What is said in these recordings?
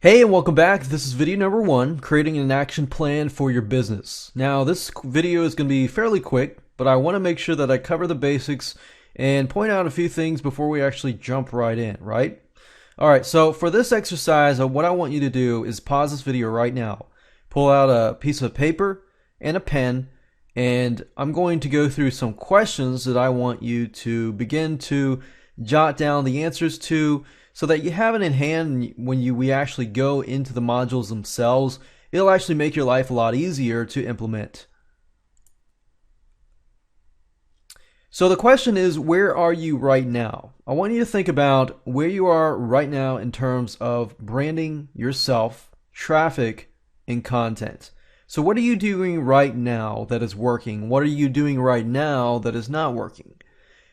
Hey and welcome back. This is video number 1, creating an action plan for your business. Now this video is going to be fairly quick, but I want to make sure that I cover the basics and point out a few things before we actually jump right in, right? Alright, so for this exercise, what I want you to do is pause this video right now. Pull out a piece of paper and a pen, and I'm going to go through some questions that I want you to begin to jot down the answers to, so that you have it in hand when we actually go into the modules themselves. It'll actually make your life a lot easier to implement. So the question is, where are you right now? I want you to think about where you are right now in terms of branding yourself, traffic, and content. So what are you doing right now that is working? What are you doing right now that is not working?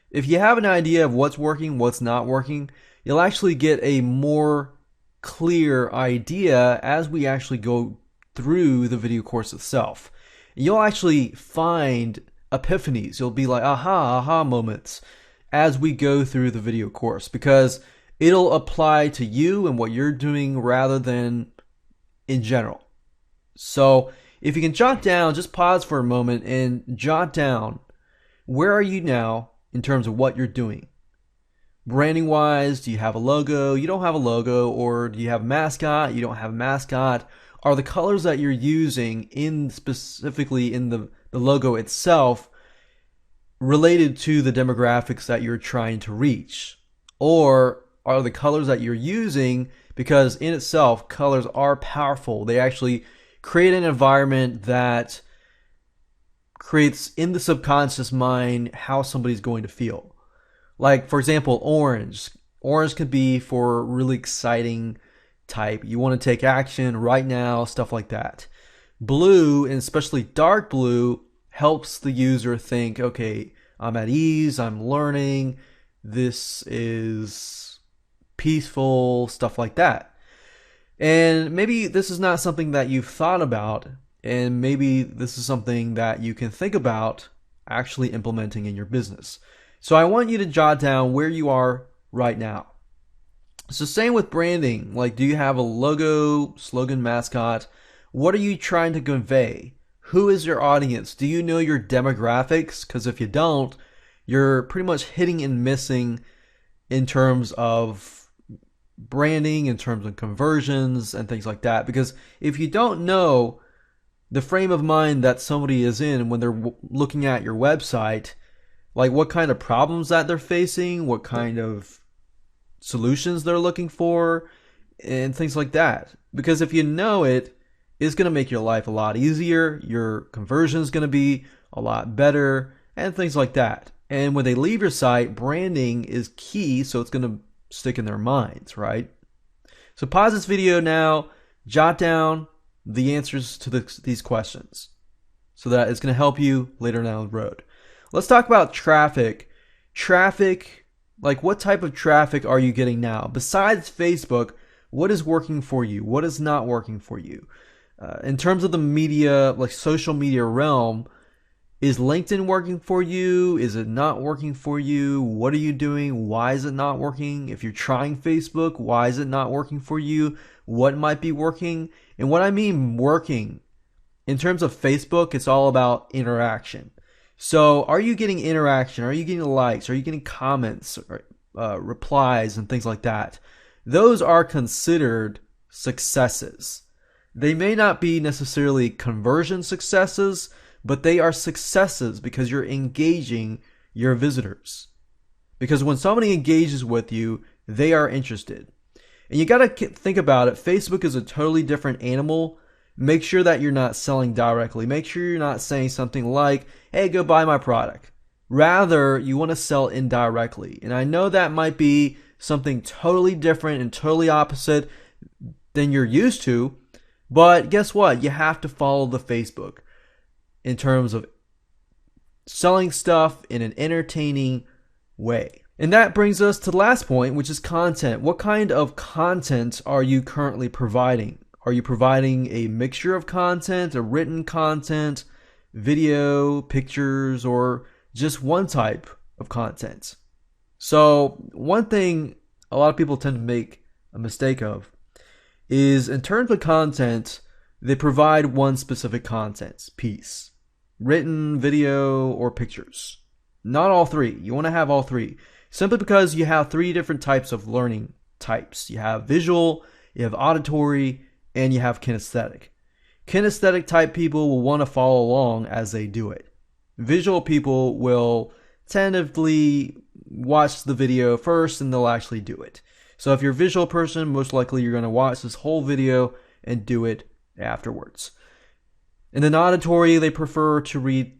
If you have an idea of what's working, what's not working, you'll actually get a more clear idea as we actually go through the video course itself. You'll actually find epiphanies. You'll be like aha moments as we go through the video course, because it'll apply to you and what you're doing rather than in general. So if you can jot down, just pause for a moment and jot down, where are you now in terms of what you're doing? Branding wise, do you have a logo? You don't have a logo. Or do you have a mascot? You don't have a mascot. Are the colors that you're using specifically in the logo itself related to the demographics that you're trying to reach? Or are the colors that you're using, because in itself, colors are powerful. They actually create an environment that creates in the subconscious mind how somebody's going to feel. Like, for example, orange. Orange could be for really exciting type. You want to take action right now, stuff like that. Blue, and especially dark blue, helps the user think, okay, I'm at ease, I'm learning, this is peaceful, stuff like that. And maybe this is not something that you've thought about, and maybe this is something that you can think about actually implementing in your business. So I want you to jot down where you are right now. So same with branding. Like, do you have a logo, slogan, mascot? What are you trying to convey? Who is your audience? Do you know your demographics? Because if you don't, you're pretty much hitting and missing in terms of branding, in terms of conversions and things like that. Because if you don't know the frame of mind that somebody is in when they're looking at your website, like what kind of problems that they're facing, what kind of solutions they're looking for, and things like that. Because if you know it, it's going to make your life a lot easier, your conversion is going to be a lot better, and things like that. And when they leave your site, branding is key, so it's going to stick in their minds, right? So pause this video now, jot down the answers to these questions, so that it's going to help you later down the road. Let's talk about traffic. Traffic, like what type of traffic are you getting now? Besides Facebook, what is working for you? What is not working for you? In terms of the media, like social media realm, is LinkedIn working for you? Is it not working for you? What are you doing? Why is it not working? If you're trying Facebook, why is it not working for you? What might be working? And what I mean working, in terms of Facebook, it's all about interaction. So are you getting interaction? Are you getting likes? Are you getting comments, or, replies, and things like that? Those are considered successes. They may not be necessarily conversion successes, but they are successes because you're engaging your visitors. Because when somebody engages with you, they are interested. And you got to think about it. Facebook is a totally different animal. Make sure that you're not selling directly. Make sure you're not saying something like, hey, go buy my product. Rather, you want to sell indirectly. And I know that might be something totally different and totally opposite than you're used to, but guess what? You have to follow the Facebook in terms of selling stuff in an entertaining way. And that brings us to the last point, which is content. What kind of content are you currently providing? Are you providing a mixture of content, a written content, video, pictures, or just one type of content? So one thing a lot of people tend to make a mistake of is in terms of content, they provide one specific content piece: written, video, or pictures. Not all three. You want to have all three, simply because you have three different types of learning types. You have visual, you have auditory, and you have kinesthetic. Kinesthetic type people will want to follow along as they do it. Visual people will tentatively watch the video first and they'll actually do it. So if you're a visual person, most likely you're going to watch this whole video and do it afterwards. And then auditory, they prefer to read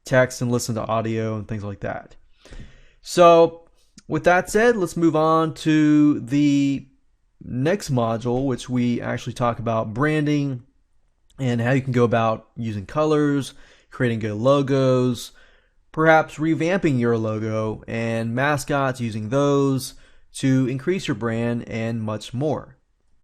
text and listen to audio and things like that. So with that said, let's move on to the next module, which we actually talk about branding and how you can go about using colors, creating good logos, perhaps revamping your logo and mascots, using those to increase your brand, and much more.